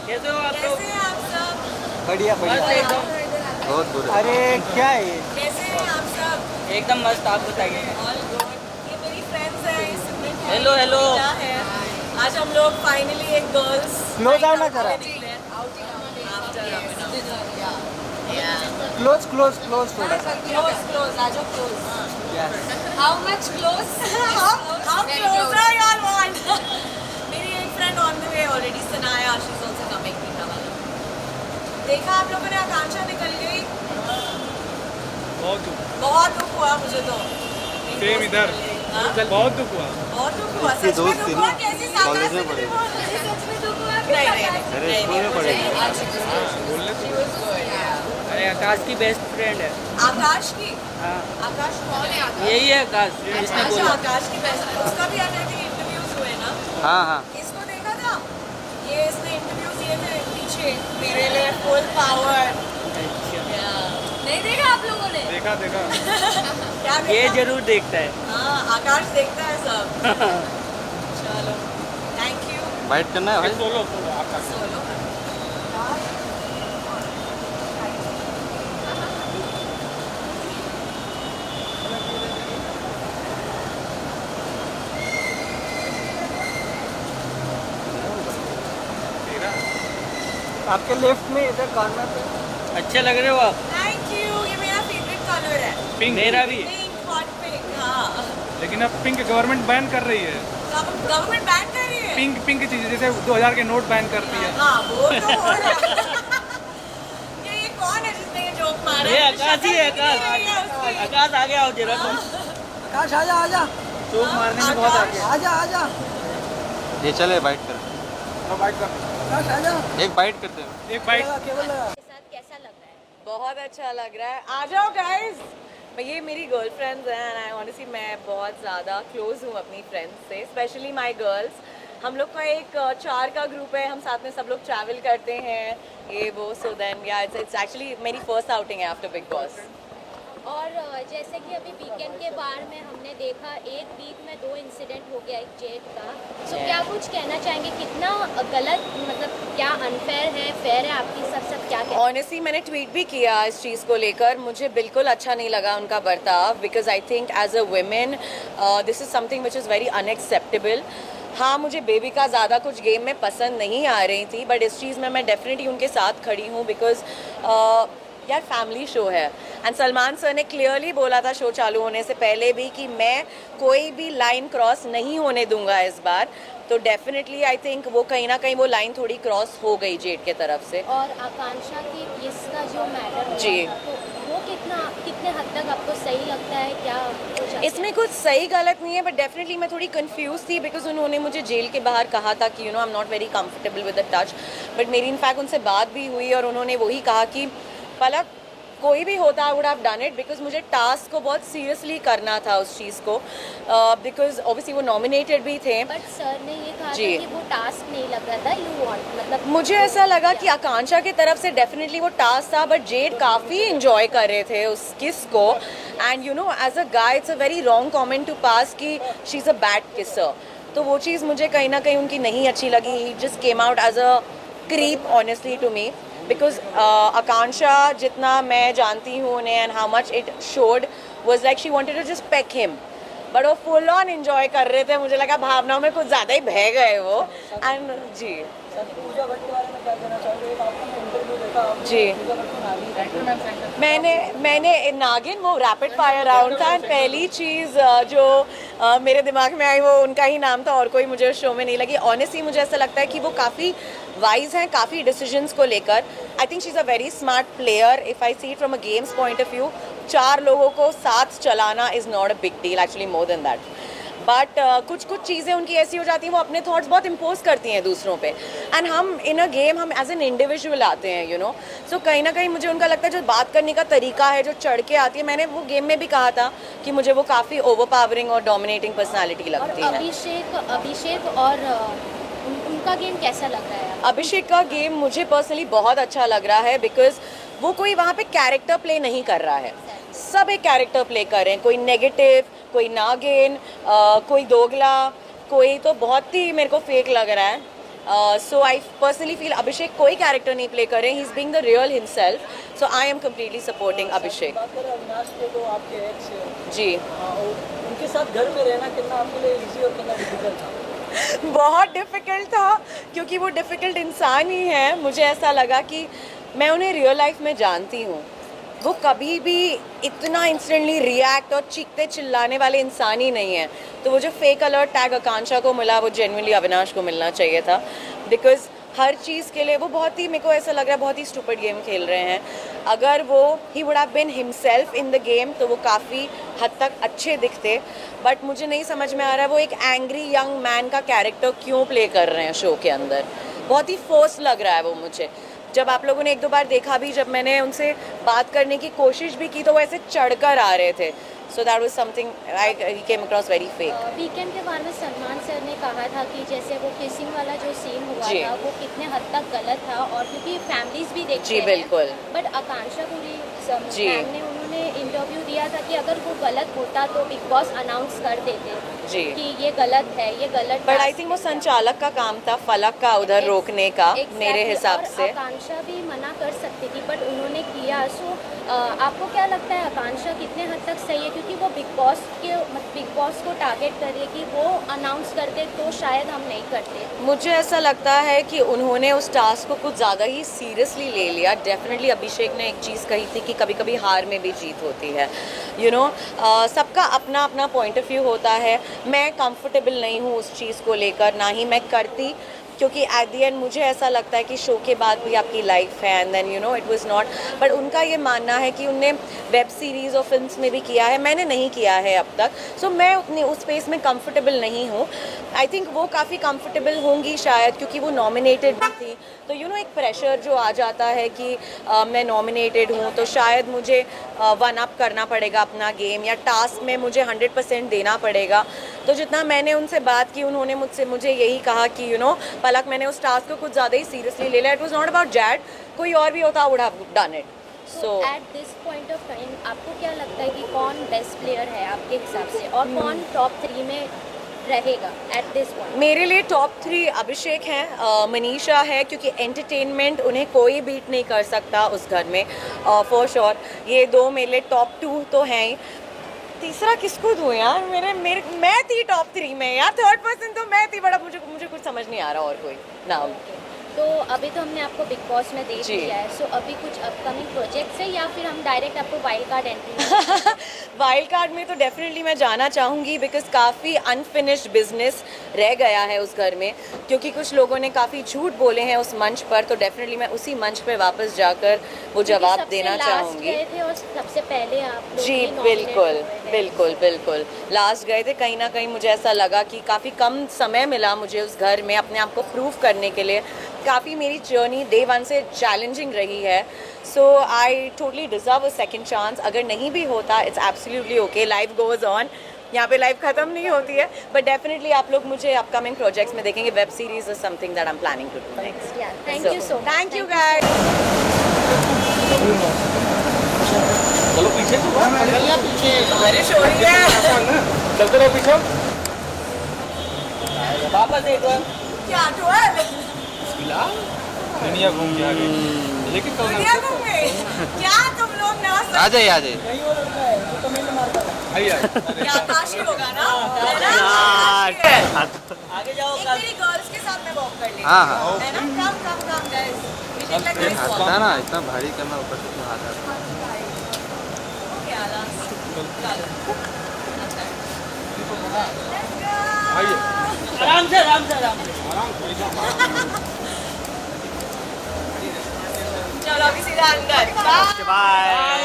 कैसे हो आप लोग? कैसे हैं आप सब? बढ़िया मस्त बढ़िया। एकदम। बहुत बुरा। अरे क्या है ये? कैसे हैं आप सब? एकदम मस्त, आप बताइए। All good. ये मेरी फ्रेंड्स हैं, ये सिमरन है, Hello, ये hello. मीना है। आज हम लोग फाइनली एक गर्ल्स Close out ना करा। क्लोज क्लोज क्लोज थोड़ा सा। क्लोज आ जाओ close. Yes. How much close? How close are you all want? मेरी एक friend on the way already, Sanaya, she is also coming Meena वाला। देखा आप लोगों ने, आकांक्षा निकल गई। बहुत दुख हुआ मुझे तो। सेम इधर। हाँ? बहुत दुख हुआ। बहुत दुख हुआ, इसके सच में दोस्त दुख थे हुआ। ना, कैसी कॉलेज में साकात पढ़े। सच में दुख हुआ? नहीं अरे स्कूल में पढ़े थे। बोलने अरे आकाश की बेस्ट फ्रेंड है। आकाश की। हाँ, आकाश कौन है? आकाश? यही है आकाश जिसने अच्छा, बोला। आकाश की बेस्ट फ्रेंड। उसका भी अलग इंटरव्यूज हुए ना? हाँ हाँ। इसको देखा था? ये इसने इंटरव्यू दिए थे पीछे मेरे लिए, फुल पावर। नहीं देखा आप लोगों ने? देखा देखा। क्या देखा? ये जरूर देखता है। हाँ, आकाश देखता है सब। चलो, थैंक यू। बाइट करना है भाई। सोलो सोलो आपका। सोलो। आपके लेफ्ट में इधर कॉर्नर पे। अच्छे लग रहे हो आप। Thank you. ये मेरा फेवरेट कलर है। पिंक। मेरा भी। Pink, hot pink. हाँ, लेकिन अब पिंक गवर्नमेंट बैन कर रही है। गवर्नमेंट बैन कर रही है। पिंक चीज जैसे 2000 के नोट बैन करती है। हाँ, वो तो हो रहा है। ये कौन है जिसने ये जोक मारा? ये आकाश ही है, शक्ल दिख रही है उसकी। आकाश आगे आओ जरा तुम। आकाश आजा आजा। जोक मारने में बहुत आगे। आजा आजा। ये चले बाइट कर। बाइट कर। आकाश आजा। एक बाइट करते हैं। एक बाइट। केवल कैसा लग रहा है? बहुत अच्छा लग रहा है। आ जाओ गाइस। ये मेरी गर्लफ्रेंड्स हैं एंड आई ऑनेस्टली मैं बहुत ज़्यादा क्लोज हूँ अपनी फ्रेंड्स से, स्पेशली माय गर्ल्स। हम लोग का एक 4 का ग्रुप है, हम साथ में सब लोग ट्रैवल करते हैं, ये वो। सो देन या इट्स एक्चुअली मेरी फर्स्ट आउटिंग है आफ्टर बिग बॉस। और जैसे कि अभी वीकेंड के बार में हमने देखा, एक वीक में 2 इंसिडेंट हो गया एक जेट का। सो क्या कुछ कहना चाहेंगे, कितना गलत, मतलब क्या अनफेयर है, फेयर है, आपकी सब क्या कहना? ऑनेस्टली मैंने ट्वीट भी किया इस चीज़ को लेकर। मुझे बिल्कुल अच्छा नहीं लगा उनका बर्ताव, because I think as a women this is something which is very unacceptable. हाँ, मुझे बेबी का ज़्यादा कुछ गेम में पसंद नहीं आ रही थी, बट इस चीज़ में मैं डेफिनेटली उनके साथ खड़ी हूँ, बिकॉज यार फैमिली शो है एंड सलमान सर ने क्लियरली बोला था शो चालू होने से पहले भी कि मैं कोई भी लाइन क्रॉस नहीं होने दूंगा इस बार। तो डेफिनेटली आई थिंक वो कहीं ना कहीं वो लाइन थोड़ी क्रॉस हो गई जेट के तरफ से। और आकांक्षा की इसका जो मैटर जी। तो वो कितने हद तक आपको सही लगता है, क्या कुछ इसमें कुछ सही गलत नहीं है, बट डेफिनेटली मैं थोड़ी कंफ्यूज थी, बिकॉज उन्होंने मुझे जेल के बाहर कहा था कि I am not very comfortable with the touch, but मेरी इनफैक्ट उनसे बात भी हुई और उन्होंने वही कहा कि पलक कोई भी होता I would have done it, because मुझे टास्क को बहुत सीरियसली करना था उस चीज़ को, बिकॉज ऑब्वियसली वो नॉमिनेटेड भी थे। बट सर ने ये कहा था जी। कि वो टास्क नहीं लग रहा था, यू वांट, मतलब मुझे ऐसा लगा कि आकांक्षा की तरफ से डेफिनेटली वो टास्क था, बट जेड काफ़ी इंजॉय कर रहे थे उस किस को। And you know as a guy it's a very wrong comment to pass कि she is a bad kisser. तो वो चीज़ मुझे कहीं ना कहीं उनकी नहीं अच्छी लगी। He just came out as a creep honestly to me, because Akanksha जितना मैं जानती हूँ उन्हें and how much it showed was like she wanted to just peck him, but वो फुल ऑन एंजॉय कर रहे थे। मुझे लगा भावनाओं में कुछ ज़्यादा ही बह गए वो। एंड जी पूजा भट्ट के बारे में क्या कहना चाहोगे? आपने इंटरव्यू देखा जी। पूजा भट्ट को नागिन मैंने नागिन वो रैपिड फायर राउंड था, एंड पहली चीज़ जो मेरे दिमाग में आई वो उनका ही नाम था, और कोई मुझे उस शो में नहीं लगी। ऑनेस्टली मुझे ऐसा लगता है कि वो काफ़ी वाइज हैं काफ़ी डिसीजंस को लेकर। I think she is a very smart player if I see it from a games point of view. 4 लोगों को साथ चलाना is not a big deal, actually more than that. But कुछ चीज़ें उनकी ऐसी हो जाती हैं, वो अपने थॉट्स बहुत इम्पोज करती हैं दूसरों पे, एंड हम इन अ गेम हम एज एन इंडिविजुअल आते हैं, यू नो। सो कहीं ना कहीं मुझे उनका लगता है जो बात करने का तरीका है, जो चढ़ के आती है, मैंने वो गेम में भी कहा था कि मुझे वो काफ़ी ओवर पावरिंग और डोमिनेटिंग पर्सनैलिटी और लगती है। अभिषेक और उनका गेम कैसा लग रहा है? अभिषेक का गेम मुझे पर्सनली बहुत अच्छा लग रहा है, बिकॉज वो कोई वहाँ पे कैरेक्टर प्ले नहीं कर रहा है, सब एक कैरेक्टर प्ले कर रहे हैं। कोई नेगेटिव, कोई नागिन, कोई दोगला, कोई तो बहुत ही मेरे को फेक लग रहा है। सो आई पर्सनली फील अभिषेक कोई कैरेक्टर नहीं प्ले करे, he is being the real himself, so I am completely supporting Abhishek. बात करें अविनाश के, तो आपके एक्स हैं। जी उनके साथ घर में रहना कितना आपके लिए इजी और कितना डिफिकल्ट था? बहुत डिफ़िकल्ट था, क्योंकि वो डिफ़िकल्ट इंसान ही है। मुझे ऐसा लगा कि मैं उन्हें रियल लाइफ में जानती हूँ, वो कभी भी इतना इंस्टेंटली रिएक्ट और चीखते चिल्लाने वाले इंसान ही नहीं है। तो वो जो फेक अलर्ट टैग आकांक्षा को मिला, वो जेन्युइनली अविनाश को मिलना चाहिए था, बिकॉज हर चीज़ के लिए वो बहुत ही, मेरे को ऐसा लग रहा है बहुत ही स्टूपिड गेम खेल रहे हैं। अगर वो he would have been himself in the game तो वो काफ़ी हद तक अच्छे दिखते, बट मुझे नहीं समझ में आ रहा है वो एक एंग्री यंग मैन का कैरेक्टर क्यों प्ले कर रहे हैं शो के अंदर। बहुत ही फोर्स लग रहा है वो मुझे। जब आप लोगों ने एक दो बार देखा भी, जब मैंने उनसे बात करने की कोशिश भी की तो वो ऐसे चढ़कर आ रहे थे, so that was something I came across very fake. Weekend के बारे में सलमान सर ने कहा था कि जैसे वो किसिंग वाला जो सीन हुआ जी। था वो कितने हद तक गलत था, और क्योंकि फैमिलीज भी देखते जी, हैं। बिल्कुल। बट आकांक्षा पूरी जी। मैम ने उन्होंने इंटरव्यू दिया था कि अगर वो गलत होता तो बिग बॉस अनाउंस कर देते जी। कि ये गलत है, ये गलत। बट आई थिंक वो संचालक का काम था फलक का उधर रोकने का, मेरे हिसाब से। आकांक्षा भी मना कर सकती थी बट उन्होंने किया। सो आपको क्या लगता है आकांक्षा कितने हद तक सही है, क्योंकि वो बिग बॉस को टारगेट कर रही है कि वो अनाउंस करते तो शायद हम नहीं करते। मुझे ऐसा लगता है कि उन्होंने उस टास्क को कुछ ज़्यादा ही सीरियसली ले लिया। डेफिनेटली अभिषेक ने एक चीज़ कही थी कि कभी कभी हार में भी जीत होती है, यू नो। सबका अपना अपना पॉइंट ऑफ व्यू होता है। मैं कंफर्टेबल नहीं हूँ उस चीज़ को लेकर, ना ही मैं करती, क्योंकि एट दी एंड मुझे ऐसा लगता है कि शो के बाद भी आपकी लाइफ है, and then you know it was not. But उनका ये मानना है कि उनने वेब सीरीज़ और फिल्म्स में भी किया है, मैंने नहीं किया है अब तक, सो मैं उतनी उस स्पेस में कंफर्टेबल नहीं हूँ। आई थिंक वो काफ़ी कंफर्टेबल होंगी शायद, क्योंकि वो नॉमिनेटेड भी थी, तो यू नो एक प्रेशर जो आ जाता है कि मैं नॉमिनेटेड हूँ तो शायद मुझे वन अप करना पड़ेगा अपना गेम, या टास्क में मुझे 100% देना पड़ेगा। तो जितना मैंने उनसे बात की, उन्होंने मुझे यही कहा कि यू नो पलक, मैंने उस टास्क को कुछ ज़्यादा ही सीरियसली ले लिया। It was not about Z, कोई और भी होता would have done it. So at this point of time आपको क्या लगता है कि कौन बेस्ट प्लेयर है आपके हिसाब से, और कौन टॉप 3 में रहेगा एट दिस पॉइंट? मेरे लिए टॉप 3 अभिषेक हैं, मनीषा है, क्योंकि एंटरटेनमेंट उन्हें कोई बीट नहीं कर सकता उस घर में, फॉर श्योर। ये दो मेरे लिए टॉप 2 तो हैं ही। तीसरा किसको दूँ यार? मैं थी टॉप 3 में यार, थर्ड पर्सन तो मैं थी, बड़ा मुझे कुछ समझ नहीं आ रहा और कोई नाम। तो अभी तो हमने आपको बिग बॉस में देख जी। लिया है, सो अभी कुछ अपकमिंग प्रोजेक्ट्स है या फिर हम डायरेक्ट आपको wild card entry? Wild card में तो डेफिनेटली मैं जाना चाहूँगी, बिकॉज काफ़ी अनफिनिश्ड बिजनेस रह गया है उस घर में, क्योंकि कुछ लोगों ने काफ़ी झूठ बोले हैं उस मंच पर। तो डेफिनेटली मैं उसी मंच पर वापस जाकर वो जवाब देना चाहूँगी। गए थे और सबसे पहले आप लोग जी ही nominate बिल्कुल हुए हैं। बिल्कुल बिल्कुल, लास्ट गए थे। कहीं ना कहीं मुझे ऐसा लगा कि काफ़ी कम समय मिला मुझे उस घर में अपने आप को प्रूव करने के लिए। काफ़ी मेरी जर्नी डे 1 से चैलेंजिंग रही है, so I totally deserve a second chance. अगर नहीं भी होता it's absolutely okay, life goes on, यहाँ पे लाइफ ख़त्म नहीं होती है। बट डेफिनेटली आप लोग मुझे अपकमिंग प्रोजेक्ट्स में देखेंगे। Web series is something that I am planning to do next. Thank you so much. Thank you guys. चलो पीछे बारिश हो रही है। चलते रहो पीछे। वापस एक बार। क्या हुआ? दुनिया घूम के आ गई, लेकिन कल क्या तुम लोग ना आ जाइए आ जाइए। नहीं वो लड़का है जो कमेंट मारता था। आइए क्या काशी होगा ना? आगे जाओ एक कल। मेरी गर्ल्स के साथ मैं वॉक कर लेती हाँ हाँ हूँ, है ना? Come guys, we take like this हाथ था ना इतना भारी करना ऊपर से इतना हाथ आता। ओके आलास आइए। आराम से आराम से आराम से। चलो अभी सीधा अंदर। बाय।